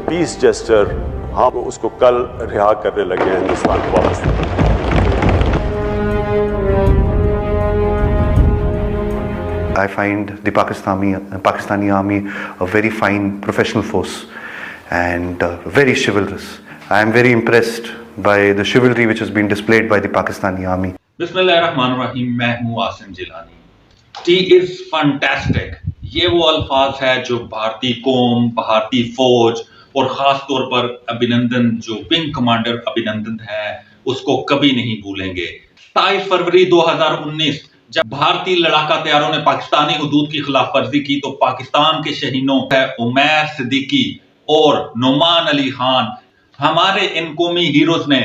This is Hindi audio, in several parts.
पीस जेस्टर, हम उसको कल रिहा करने लगे हैं हिंदुस्तान को वापस। I find the Pakistani army a very fine professional force and very chivalrous. I am very impressed by the chivalry which has been displayed by the Pakistani army. बिस्मिल्लाहिर्रहमानिर्रहीम, मैं हूँ Asim Jilani. T is fantastic, ये वो अल्फाज है जो भारतीय कौम, भारतीय फौज और खास तौर पर अभिनंदन, जो विंग कमांडर अभिनंदन है, उसको कभी नहीं भूलेंगे। 27 फरवरी 2019 जब भारतीय लड़ाका तैयारों ने पाकिस्तानी हुदूद की खिलाफ वर्जी की तो पाकिस्तान के शहीदों है उमैर सिद्दीकी और नुमान अली खान, हमारे इन कौमी हीरोज ने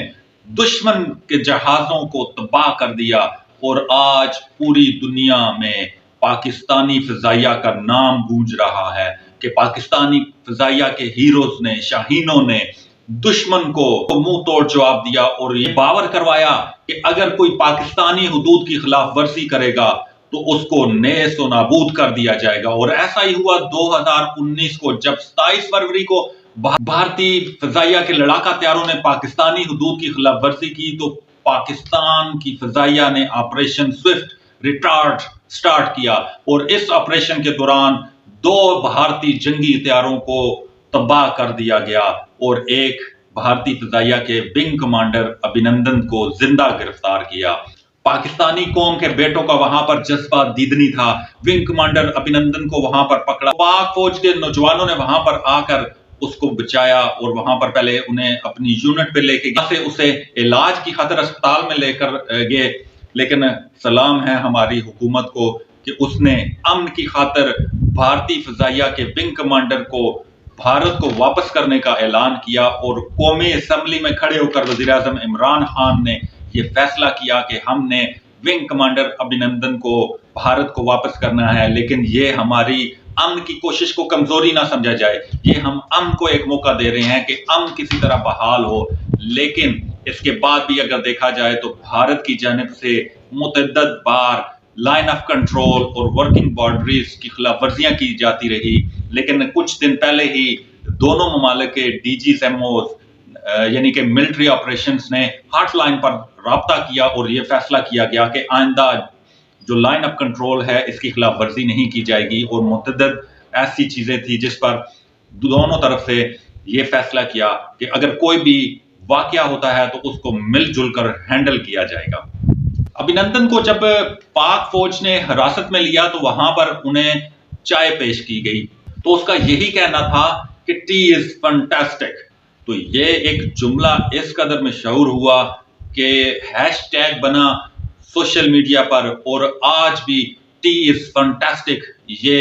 दुश्मन के जहाजों को तबाह कर दिया और आज पूरी दुनिया में पाकिस्तानी फिजाइया का नाम गूंज रहा है कि पाकिस्तानी फिजाइया के हीरोज ने, शाहीनों ने दुश्मन को मुंह तोड़ जवाब दिया और ये बावर करवाया कि अगर कोई पाकिस्तानी हुदूद की खिलाफ वर्जी करेगा तो उसको नेस्तो नाबूद कर दिया जाएगा। और ऐसा ही हुआ 2019 को, जब 27 फरवरी को भारतीय फिजाइया के लड़ाका तैयारों ने पाकिस्तानी हुदूद की खिलाफ वर्जी की तो पाकिस्तान की फिजाइया ने ऑपरेशन स्विफ्ट रिटार्ड स्टार्ट किया और इस ऑपरेशन के दौरान 2 भारतीय जंगी तैयारों को तबाह कर दिया गया और एक भारतीय फिजाइया के विंग कमांडर अभिनंदन को जिंदा गिरफ्तार किया। पाकिस्तानी कौम के बेटों का वहां पर जज्बा दीदनी था। विंग कमांडर अभिनंदन को वहां पर पकड़ा, पाक फौज के नौजवानों ने वहां पर आकर उसको बचाया और वहां पर पहले उन्हें अपनी यूनिट पे लेके गए, उसे इलाज की खातिर अस्पताल में लेकर गए। लेकिन सलाम है हमारी हुकूमत को कि उसने अमन की खातिर भारतीय फिजाइया के विंग कमांडर को भारत को वापस करने का ऐलान किया और कौमी असेंबली में खड़े होकर वजीर आजम इमरान खान ने यह फैसला किया कि हमने विंग कमांडर अभिनंदन को भारत को वापस करना है। लेकिन ये हमारी अमन की कोशिश को कमजोरी ना समझा जाए, ये हम अमन को एक मौका दे रहे हैं कि अमन किसी तरह बहाल हो। लेकिन इसके बाद भी अगर देखा जाए तो भारत की जानिब से मुतअद्दिद बार लाइन ऑफ कंट्रोल और वर्किंग बाउंड्रीज की खिलाफ वर्जियां की जाती रही। लेकिन कुछ दिन पहले ही दोनों ममालिक के DGs यानी कि मिलिट्री ऑपरेशंस ने हॉटलाइन पर राब्ता किया और यह फैसला किया गया कि आइंदा जो लाइन ऑफ कंट्रोल है इसकी खिलाफ वर्जी नहीं की जाएगी। और मुतअद्दिद ऐसी चीजें थी जिस पर दोनों तरफ से यह फैसला किया कि अगर कोई भी वाकया होता है तो उसको मिलजुल कर हैंडल किया जाएगा। अभिनंदन को जब पाक फौज ने हिरासत में लिया तो वहां पर उन्हें चाय पेश की गई तो उसका यही कहना था कि टी इज फैंटास्टिक। तो ये एक जुमला इस कदर मशहूर हुआ कि हैशटैग बना सोशल मीडिया पर और आज भी टी इज फैंटास्टिक ये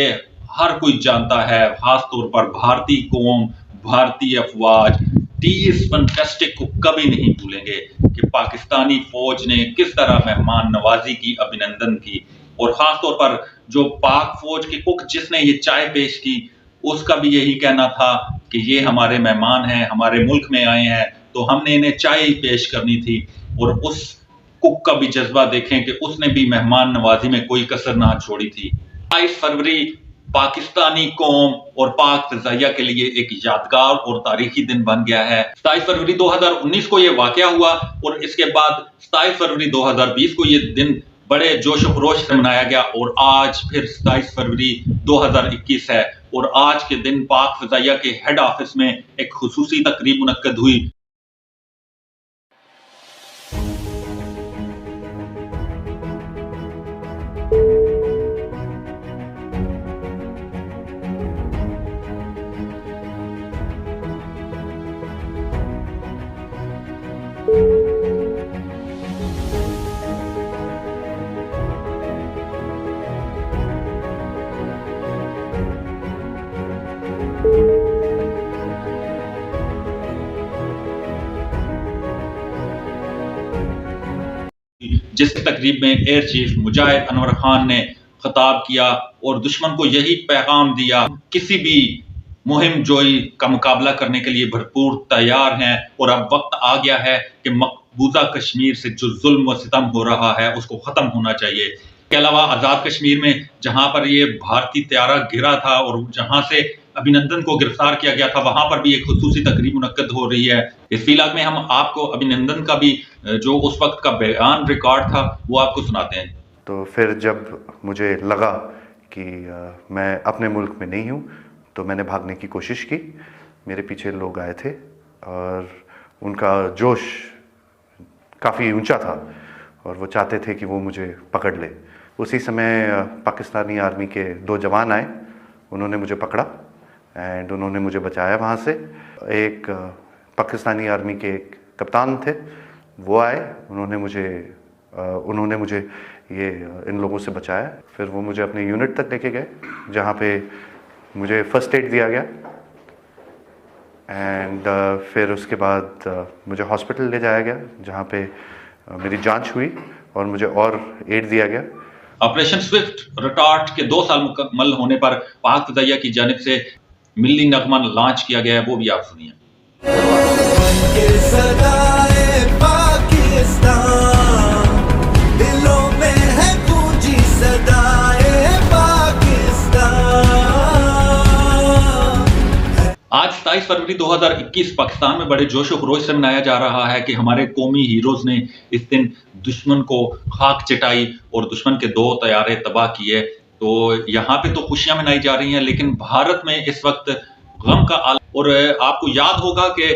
हर कोई जानता है, खासतौर पर भारतीय कौम, भारतीय अफवाज टी इज फैंटास्टिक को कभी नहीं भूलेंगे कि पाकिस्तानी फौज ने किस तरह मेहमान नवाजी की अभिनंदन की। और खासतौर पर जो पाक फौज के कुक जिसने ये चाय पेश की उसका भी यही कहना था कि ये हमारे मेहमान हैं, हमारे मुल्क में आए हैं तो हमने इन्हें चाय पेश करनी थी। और उस कुक का भी जज्बा देखें कि उसने भी मेहमान नवाजी में कोई कसर ना छोड़ी थी। 22 फरवरी पाकिस्तानी कौम और पाक फिजाइया के लिए एक यादगार और तारीखी दिन बन गया है। 27 फरवरी 2019 को यह वाकया हुआ और इसके बाद 27 फरवरी 2020 को यह दिन बड़े जोश और खरोश से मनाया गया और आज फिर 27 फरवरी 2021 है और आज के दिन पाक फिजाइया के हेड ऑफिस में एक खुसूसी तकरीब मुनक्कद हुई। जिस तकरीब में एयर चीफ मुजाहिद अनवर खान ने खिताब किया और दुश्मन को यही पैगाम दिया, किसी भी मुहिम जोई का मुकाबला करने के लिए भरपूर तैयार हैं और अब वक्त आ गया है कि मकबूजा कश्मीर से जो जुल्म व सितम हो रहा है उसको खत्म होना चाहिए। इसके अलावा आज़ाद कश्मीर में जहां पर ये भारतीय त्यारा गिरा था और जहां से अभिनंदन को गिरफ्तार किया गया था, वहां पर भी एक खुसूसी तकरीब मुनक्कद हो रही है। इस व्लॉग में हम आपको अभिनंदन का भी जो उस वक्त का बयान रिकॉर्ड था वो आपको सुनाते हैं। तो फिर जब मुझे लगा कि मैं अपने मुल्क में नहीं हूँ तो मैंने भागने की कोशिश की। मेरे पीछे लोग आए थे और उनका जोश काफ़ी ऊंचा था और वो चाहते थे कि वो मुझे पकड़ ले। उसी समय पाकिस्तानी आर्मी के 2 जवान आए, उन्होंने मुझे पकड़ा एंड उन्होंने मुझे बचाया वहाँ से। एक पाकिस्तानी आर्मी के एक कप्तान थे, वो आए, उन्होंने मुझे ये इन लोगों से बचाया। फिर वो मुझे अपने यूनिट तक लेके गए जहाँ पे मुझे फर्स्ट एड दिया गया एंड फिर उसके बाद मुझे हॉस्पिटल ले जाया गया जहाँ पे मेरी जांच हुई और मुझे और एड दिया गया। ऑपरेशन स्विफ्ट रिटार्ट के 2 साल मुकम्मल होने पर पाक फ़िज़ाइया की जानिब से मिल्ली नगमा लॉन्च किया गया है, वो भी आप सुनिए। आज 27 फरवरी 2021 पाकिस्तान में बड़े जोश व खरोश से मनाया जा रहा है कि हमारे कौमी हीरोज ने इस दिन दुश्मन को खाक चिटाई और दुश्मन के 2 तैयारे तबाह किए। तो यहाँ पे तो खुशियां मनाई जा रही हैं, लेकिन भारत में इस वक्त गम का आलम। और आपको याद होगा कि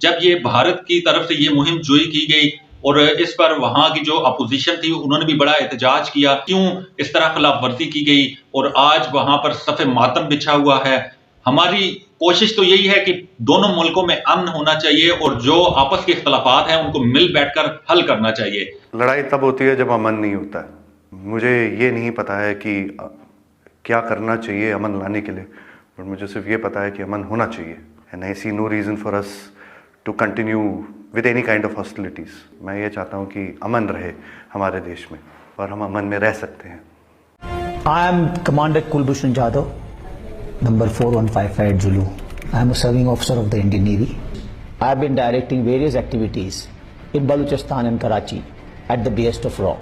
जब ये भारत की तरफ से ये मुहिम जोई की गई और इस पर वहां की जो अपोजिशन थी उन्होंने भी बड़ा एहतजाज किया, क्यों इस तरह खिलाफ वर्जी की गई, और आज वहां पर सफ़े मातम बिछा हुआ है। हमारी कोशिश तो यही है कि दोनों मुल्कों में अमन होना चाहिए और जो आपस के इख्तलाफात हैं उनको मिल बैठकर हल करना चाहिए। लड़ाई तब होती है जब अमन नहीं होता है। मुझे ये नहीं पता है कि क्या करना चाहिए अमन लाने के लिए, पर मुझे सिर्फ ये पता है कि अमन होना चाहिए। And I see no reason for us to continue with any kind of hostilities. मैं ये चाहता हूँ कि अमन रहे हमारे देश में और हम अमन में रह सकते हैं। I am Commander Kulbhushan Jadhav, number 4155 Zulu. I am a serving officer of the Indian Navy. I have been directing various activities in Balochistan and Karachi at the behest of RAW.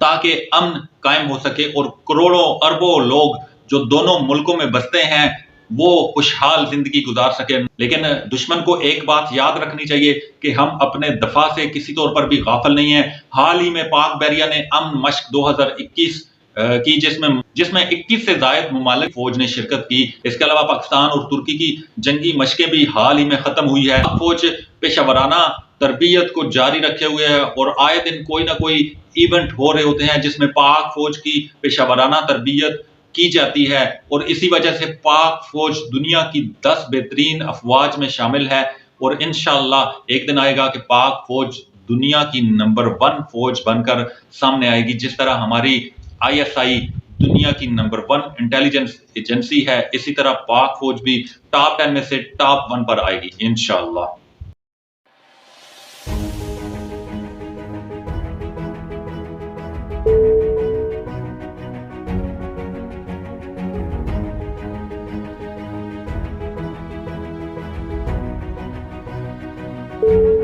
ताकि अमन कायम हो सके और करोड़ों अरबों लोग जो दोनों मुल्कों में बसते हैं वो खुशहाल जिंदगी गुजार सके। लेकिन दुश्मन को एक बात याद रखनी चाहिए कि हम अपने दफा से किसी तौर पर भी गाफिल नहीं है। हाल ही में पाक बहरिया ने अमन मश्क 2021 की जिसमें 21 से जायद मुमालिक फौज ने शिरकत की। इसके अलावा पाकिस्तान और तुर्की की जंगी मशकें भी हाल ही में खत्म हुई है। फौज पेशावराना तरबियत को जारी रखे हुए है और आए दिन कोई ना कोई इवेंट हो रहे होते हैं जिसमें पाक फौज की पेशावराना तरबियत की जाती है और इसी वजह से पाक फौज दुनिया की 10 बेहतरीन अफवाज में शामिल है। और इंशाअल्लाह एक दिन आएगा कि पाक फौज दुनिया की नंबर 1 फौज बनकर सामने आएगी। जिस तरह हमारी ISI दुनिया की नंबर 1 इंटेलिजेंस एजेंसी है, इसी तरह पाक फौज भी टॉप 10 में से टॉप 1 पर आएगी इंशाअल्लाह। you